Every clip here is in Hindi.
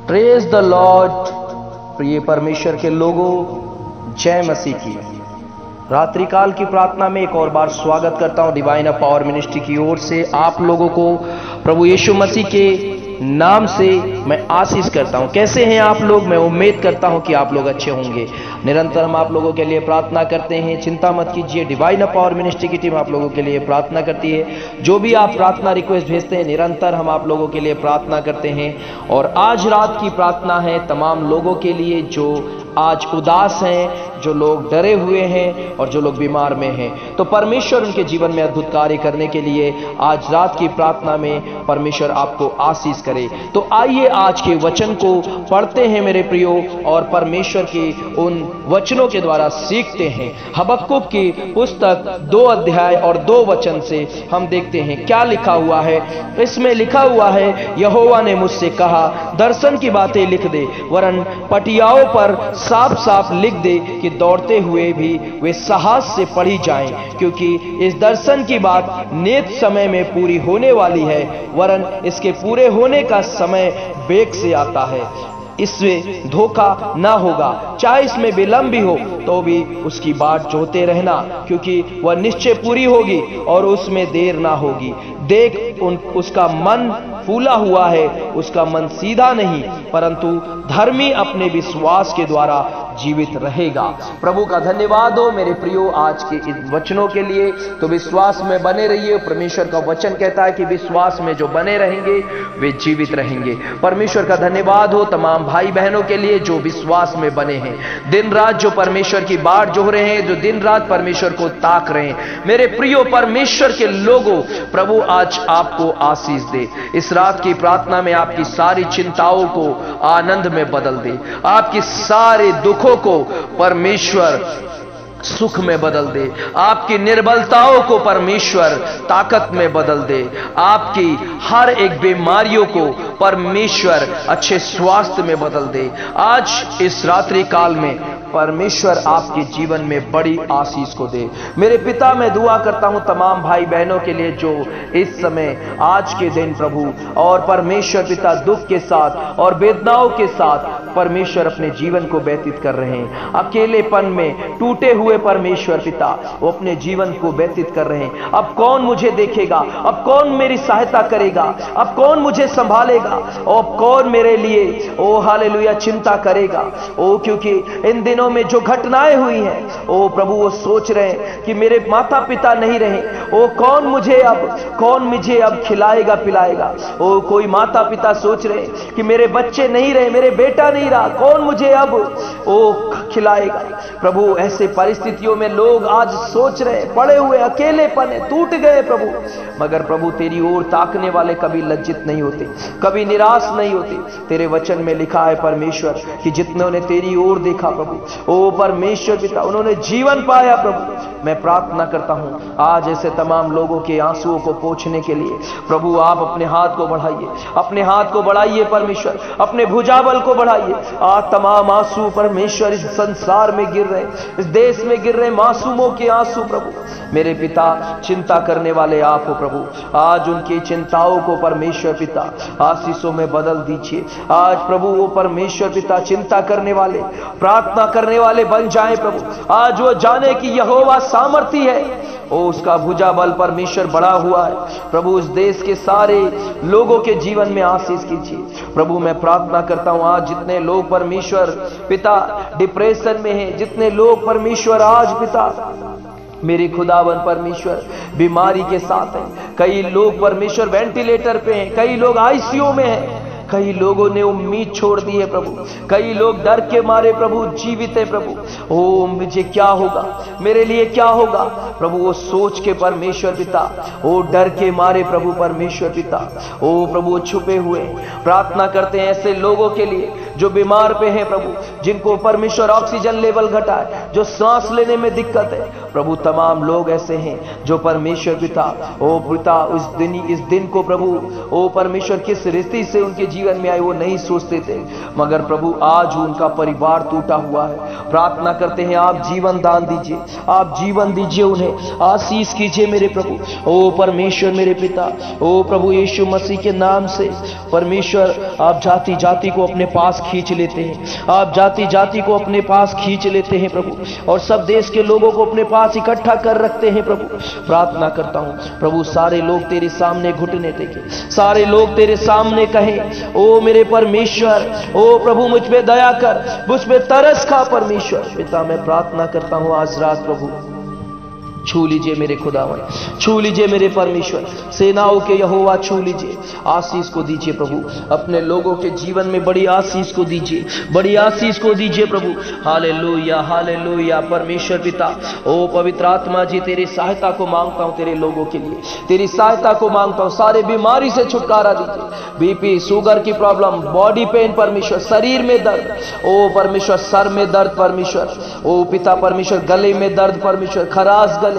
Praise the Lord. प्रिय परमेश्वर के लोगों, जय मसीह की। रात्रिकाल की प्रार्थना में एक और बार स्वागत करता हूं डिवाइन पावर मिनिस्ट्री की ओर से। आप लोगों को प्रभु यीशु मसीह के नाम से मैं आशीष करता हूं। कैसे हैं आप लोग? मैं उम्मीद करता हूं कि आप लोग अच्छे होंगे। निरंतर हम आप लोगों के लिए प्रार्थना करते हैं। चिंता मत कीजिए, डिवाइन पावर मिनिस्ट्री की टीम आप लोगों के लिए प्रार्थना करती है। जो भी आप प्रार्थना रिक्वेस्ट भेजते हैं, निरंतर हम आप लोगों के लिए प्रार्थना करते हैं। और आज रात की प्रार्थना है तमाम लोगों के लिए जो आज उदास हैं, जो लोग डरे हुए हैं और जो लोग बीमार में हैं। तो परमेश्वर उनके जीवन में अद्भुत कार्य करने के लिए आज रात की प्रार्थना में परमेश्वर आपको आशीष करे। तो आइए आज के वचन को पढ़ते हैं मेरे प्रियो, और परमेश्वर के उन वचनों के द्वारा सीखते हैं। हबक्कुक की पुस्तक 2 अध्याय और 2 वचन से हम देखते हैं क्या लिखा हुआ है। इसमें लिखा हुआ है, यहोवा ने मुझसे कहा, दर्शन की बातें लिख दे, वरन पटियाओं पर साफ साफ लिख दे कि दौड़ते हुए भी वे साहस से पढ़ी जाएं, क्योंकि इस दर्शन की बात नियत समय में पूरी होने वाली है, वरन इसके पूरे होने का समय वेग से आता है। इसमें धोखा ना होगा, चाहे इसमें विलंब भी हो तो भी उसकी बाट जोहते रहना, क्योंकि वह निश्चय पूरी होगी और उसमें देर ना होगी। देख उसका मन फूला हुआ है, उसका मन सीधा नहीं, परंतु धर्मी अपने विश्वास के द्वारा जीवित रहेगा। प्रभु का धन्यवाद हो मेरे प्रियो आज के इन वचनों के लिए। तो विश्वास में बने रहिए। परमेश्वर का वचन कहता है कि विश्वास में जो बने रहेंगे वे जीवित रहेंगे। परमेश्वर का धन्यवाद हो तमाम भाई बहनों के लिए जो विश्वास में बने हैं, दिन रात जो परमेश्वर की बाट जोह रहे हैं, जो दिन रात परमेश्वर को ताक रहे हैं। मेरे प्रियो परमेश्वर के लोगों, प्रभु आज आपको आशीष दे। इस रात की प्रार्थना में आपकी सारी चिंताओं को आनंद में बदल दे, आपकी सारे दुखों को परमेश्वर सुख में बदल दे, आपकी निर्बलताओं को परमेश्वर ताकत में बदल दे, आपकी हर एक बीमारियों को परमेश्वर अच्छे स्वास्थ्य में बदल दे। आज इस रात्रि काल में परमेश्वर आपके जीवन में बड़ी आशीष को दे। मेरे पिता, मैं दुआ करता हूं तमाम भाई बहनों के लिए जो इस समय आज के दिन प्रभु और परमेश्वर पिता दुख के साथ और वेदनाओं के साथ परमेश्वर अपने जीवन को व्यतीत कर रहे हैं। अकेलेपन में टूटे हुए परमेश्वर पिता वो अपने जीवन को व्यतीत कर रहे हैं। अब कौन मुझे देखेगा? अब कौन मेरी सहायता करेगा? अब कौन मुझे संभालेगा? और कौन मेरे लिए ओ हालेलुया चिंता करेगा? ओ क्योंकि इन दिनों में जो घटनाएं हुई हैं, ओ प्रभु वो सोच रहे हैं कि मेरे माता पिता नहीं रहे, ओ कौन मुझे अब खिलाएगा पिलाएगा? ओ कोई माता पिता सोच रहे हैं कि मेरे बच्चे नहीं रहे, मेरे बेटा नहीं रहा, कौन मुझे अब ओ खिलाएगा? प्रभु ऐसे परिस्थितियों में लोग आज सोच रहे हैं, पड़े हुए अकेलेपन है, टूट गए प्रभु। मगर प्रभु तेरी ओर ताकने वाले कभी लज्जित नहीं होते, कभी निराश नहीं होते। तेरे वचन में लिखा है परमेश्वर कि जितनों ने तेरी ओर देखा प्रभु, ओ परमेश्वर पिता, उन्होंने जीवन पाया प्रभु। मैं प्रार्थना करता हूं आज ऐसे तमाम लोगों के आंसुओं को पोंछने के लिए प्रभु आप अपने हाथ को बढ़ाइए, अपने हाथ को बढ़ाइए परमेश्वर, अपने भुजाबल को बढ़ाइए। आज तमाम आंसू परमेश्वर इस संसार में गिर रहे, इस देश में गिर रहे मासूमों के आंसू प्रभु। मेरे पिता, चिंता करने वाले आप हो प्रभु, आज उनकी चिंताओं को परमेश्वर पिता आशीषों में बदल दीजिए। आज प्रभु वो परमेश्वर पिता चिंता करने वाले, प्रार्थना करने वाले बन जाएं प्रभु। आज वो जाने कि यहोवा सामर्थी है, ओ उसका भुजा बल परमेश्वर बड़ा हुआ है प्रभु। उस देश के सारे लोगों के जीवन में आशीष कीजिए प्रभु। मैं प्रार्थना करता हूं आज जितने लोग परमेश्वर पिता डिप्रेशन में हैं, जितने लोग परमेश्वर आज पिता मेरे खुदावन परमेश्वर बीमारी के साथ हैं, कई लोग परमेश्वर वेंटिलेटर पे हैं, कई लोग आईसीयू में हैं, कई लोगों ने उम्मीद छोड़ दी है प्रभु, कई लोग डर के मारे प्रभु जीवित है प्रभु। ओ मुझे क्या होगा, मेरे लिए क्या होगा प्रभु, वो सोच के परमेश्वर पिता, ओ डर के मारे प्रभु परमेश्वर पिता, ओ प्रभु छुपे हुए प्रार्थना करते हैं ऐसे लोगों के लिए जो बीमार पे हैं प्रभु, जिनको परमेश्वर ऑक्सीजन लेवल घटा है, जो सांस लेने में दिक्कत है प्रभु, तमाम लोग ऐसे हैं जो परमेश्वर पिता, ओ पिता इस दिन को प्रभु, ओ परमेश्वर किस रीति से उनके जीवन में आए वो नहीं सोचते थे, मगर प्रभु आज उनका परिवार टूटा हुआ है। प्रार्थना करते हैं आप जीवन दान दीजिए, आप जीवन दीजिए, उन्हें आशीष कीजिए मेरे प्रभु। ओ परमेश्वर मेरे पिता, ओ प्रभु यीशु मसीह के नाम से परमेश्वर आप जाति जाति को अपने पास खींच लेते हैं, आप जाति जाति को अपने पास खींच लेते हैं प्रभु, और सब देश के लोगों को अपने पास इकट्ठा कर रखते हैं प्रभु। प्रार्थना करता हूं प्रभु सारे लोग तेरे सामने घुटने टेके, सारे लोग तेरे सामने कहें ओ मेरे परमेश्वर, ओ प्रभु मुझ पे दया कर, मुझ पे तरस खा परमेश्वर पिता। मैं प्रार्थना करता हूं आज रात प्रभु छू लीजिए मेरे खुदावन, छू लीजिए मेरे परमेश्वर, सेनाओं के यहोवा छू लीजिए, आशीष को दीजिए प्रभु, अपने लोगों के जीवन में बड़ी आशीष को दीजिए, बड़ी आशीष को दीजिए प्रभु। हालेलुया हालेलुया परमेश्वर पिता, ओ पवित्र आत्मा जी तेरी सहायता को मांगता हूं, तेरे लोगों के लिए तेरी सहायता को मांगता हूं। सारे बीमारी से छुटकारा दीजिए, बीपी शुगर की प्रॉब्लम, बॉडी पेन परमेश्वर, शरीर में दर्द, ओ परमेश्वर सर में दर्द परमेश्वर, ओ पिता परमेश्वर गले में दर्द परमेश्वर, खराश गले,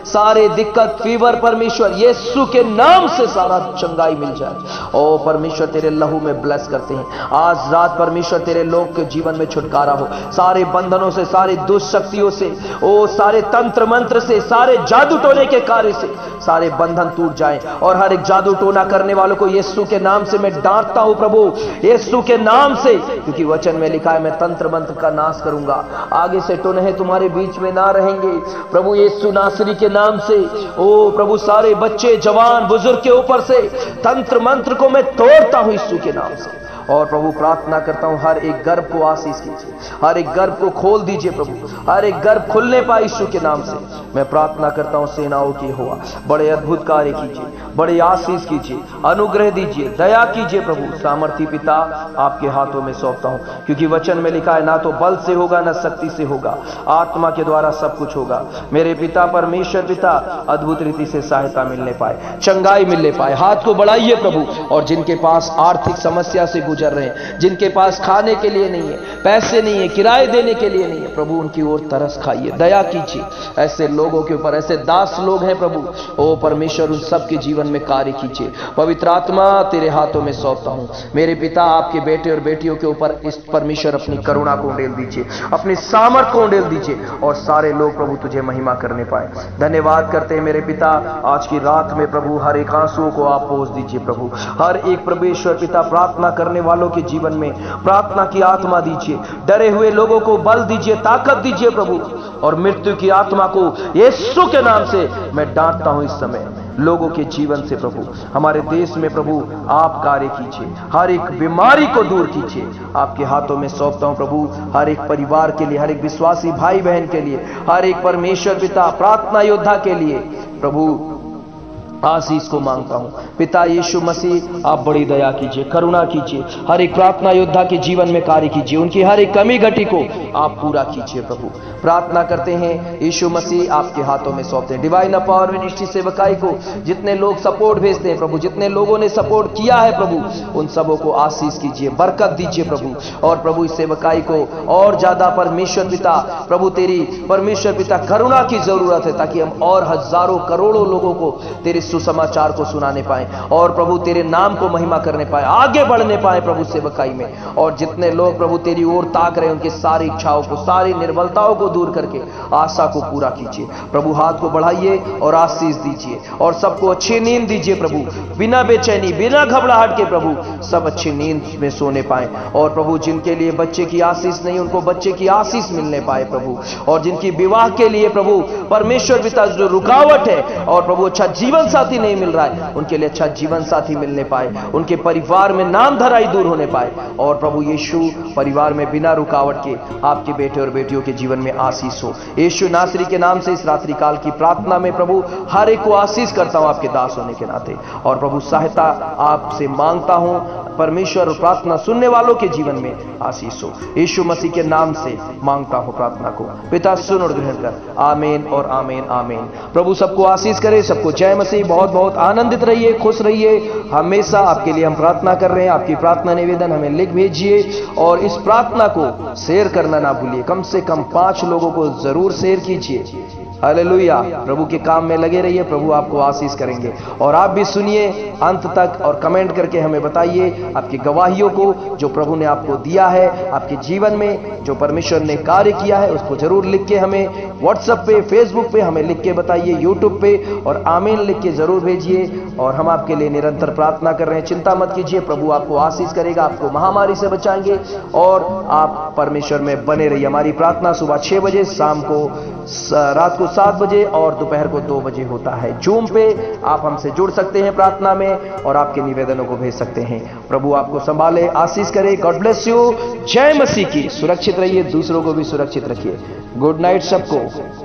सारे दिक्कत फीवर परमेश्वर यीशु के नाम से सारा चंगाई मिल जाए। ओ परमेश्वर तेरे लहू में ब्लेस करते हैं आज रात परमेश्वर, तेरे लोग के जीवन में छुटकारा हो, सारे बंधनों से, सारी दुष्शक्तियों से, ओ सारे तंत्र मंत्र से, सारे जादू टोने के कार्य से सारे बंधन टूट जाए, और हर एक जादू टोना करने वालों को यीशु के नाम से मैं डांटता हूं प्रभु, यीशु के नाम से, क्योंकि वचन में लिखा है मैं तंत्र मंत्र का नाश करूंगा, आगे से टोनहे तुम्हारे बीच में ना रहेंगे प्रभु यीशु नासरी के नाम से। ओ प्रभु सारे बच्चे जवान बुजुर्ग के ऊपर से तंत्र मंत्र को मैं तोड़ता हूं यीशु के नाम से। और प्रभु प्रार्थना करता हूं हर एक गर्भ को आशीष कीजिए, हर एक गर्भ को खोल दीजिए प्रभु, हर एक गर्भ खुलने पाए यीशु के नाम से। मैं प्रार्थना करता हूं सेनाओं की हुआ बड़े अद्भुत कार्य कीजिए, बड़े आशीष कीजिए, अनुग्रह दीजिए, दया कीजिए प्रभु। सामर्थी पिता आपके हाथों में सौंपता हूं, क्योंकि वचन में लिखा है ना तो बल से होगा ना शक्ति से होगा, आत्मा के द्वारा सब कुछ होगा। मेरे पिता परमेश्वर पिता अद्भुत रीति से सहायता मिलने पाए, चंगाई मिलने पाए। हाथ को बढ़ाइए प्रभु, और जिनके पास आर्थिक समस्या से गुजर रहे हैं, जिनके पास खाने के लिए नहीं है, पैसे नहीं है, किराए देने के लिए नहीं है, प्रभु उनकी ओर तरस खाइए, दया कीजिए ऐसे लोगों के ऊपर, ऐसे दास लोग हैं प्रभु, ओ परमेश्वर उन सब के जीवन में कार्य कीजिए। पवित्र आत्मा तेरे हाथों में सौंपता हूं मेरे पिता, आपके बेटे और बेटियों के ऊपर इस परमेश्वर अपनी करुणा को उंडेल दीजिए, अपनी सामर्थ को उंडेल दीजिए, और सारे लोग प्रभु तुझे महिमा करने पाए। धन्यवाद करते हैं मेरे पिता, आज की रात में प्रभु हर एक आंसुओं को आप पोंछ दीजिए प्रभु, हर एक परमेश्वर पिता प्रार्थना करने वालों के जीवन में प्रार्थना की आत्मा दीजिए, डरे हुए लोगों को बल दीजिए, ताकत दीजिए प्रभु, और मृत्यु की आत्मा को यीशु के नाम से मैं डांटता हूं इस समय लोगों के जीवन से प्रभु। हमारे देश में प्रभु आप कार्य कीजिए, हर एक बीमारी को दूर कीजिए, आपके हाथों में सौंपता हूं प्रभु, हर एक परिवार के लिए, हर एक विश्वासी भाई बहन के लिए, हर एक परमेश्वर पिता प्रार्थना योद्धा के लिए प्रभु आशीष को मांगता हूं। पिता यीशु मसीह आप बड़ी दया कीजिए, करुणा कीजिए, हर एक प्रार्थना योद्धा के जीवन में कार्य कीजिए, उनकी हर एक कमी घटी को आप पूरा कीजिए प्रभु। प्रार्थना करते हैं यीशु मसीह आपके हाथों में सौंपते हैं डिवाइन पावर मिनिस्ट्री सेवकाई को, जितने लोग सपोर्ट भेजते हैं प्रभु, जितने लोगों ने सपोर्ट किया है प्रभु, उन सबों को आशीष कीजिए, बरकत दीजिए प्रभु, और प्रभु इस सेवकाई को और ज्यादा परमेश्वर पिता प्रभु तेरी परमेश्वर पिता करुणा की जरूरत है, ताकि हम और हजारों करोड़ों लोगों को तेरे सुसमाचार को सुनाने पाए, और प्रभु तेरे नाम को महिमा करने पाए, आगे बढ़ने पाए प्रभु सेवकाई में। और जितने लोग प्रभु तेरी ओर ताक रहे हैं, उनकी सारी इच्छाओं को, सारी निर्बलताओं को दूर करके आशा को पूरा कीजिए प्रभु। हाथ को बढ़ाइए और आशीष दीजिए, और सबको अच्छी नींद दीजिए प्रभु, बिना बेचैनी, बिना घबराहट के प्रभु सब अच्छी नींद में सोने पाए। और प्रभु जिनके लिए बच्चे की आशीष नहीं, उनको बच्चे की आशीष मिलने पाए प्रभु, और जिनकी विवाह के लिए प्रभु परमेश्वर पिता जो रुकावट है, और प्रभु अच्छा जीवन साथी नहीं मिल रहा है, उनके लिए अच्छा जीवन साथी मिलने पाए, उनके परिवार में नाम धराई दूर होने पाए, और प्रभु यीशु परिवार में बिना रुकावट के आपके बेटे और बेटियों के जीवन में आशीष हो। यीशु नासरी के नाम से इस रात्रि काल की प्रार्थना में प्रभु हर एक को आशीष करता हूं आपके दास होने के नाते, और प्रभु सहायता आपसे मांगता हूं परमेश्वर और प्रार्थना सुनने वालों के जीवन में आशीष हो। यीशु मसीह के नाम से मांगता हूं प्रार्थना को, पिता सुन और ग्रहण कर। आमीन और आमीन आमीन। प्रभु सबको आशीष करे, सबको जय मसीह। बहुत बहुत आनंदित रहिए, खुश रहिए। हमेशा आपके लिए हम प्रार्थना कर रहे हैं। आपकी प्रार्थना निवेदन हमें लिख भेजिए और इस प्रार्थना को शेयर करना ना भूलिए। कम से कम 5 लोगों को जरूर शेयर कीजिए। हालेलुया। प्रभु के काम में लगे रहिए, प्रभु आपको आशीष करेंगे। और आप भी सुनिए अंत तक और कमेंट करके हमें बताइए आपकी गवाहियों को, जो प्रभु ने आपको दिया है आपके जीवन में, जो परमेश्वर ने कार्य किया है, उसको जरूर लिख के हमें व्हाट्सएप पे, फेसबुक पे हमें लिख के बताइए, यूट्यूब पे, और आमीन लिख के जरूर भेजिए। और हम आपके लिए निरंतर प्रार्थना कर रहे हैं। चिंता मत कीजिए, प्रभु आपको आशीष करेगा, आपको महामारी से बचाएंगे और आप परमेश्वर में बने रहिए। हमारी प्रार्थना सुबह 6 बजे, शाम को रात को 7 बजे और दोपहर को 2 बजे होता है। जूम पे आप हमसे जुड़ सकते हैं प्रार्थना में और आपके निवेदनों को भेज सकते हैं। प्रभु आपको संभाले, आशीष करे। God bless you. जय मसीह की। सुरक्षित रहिए, दूसरों को भी सुरक्षित रखिए। गुड नाइट सबको।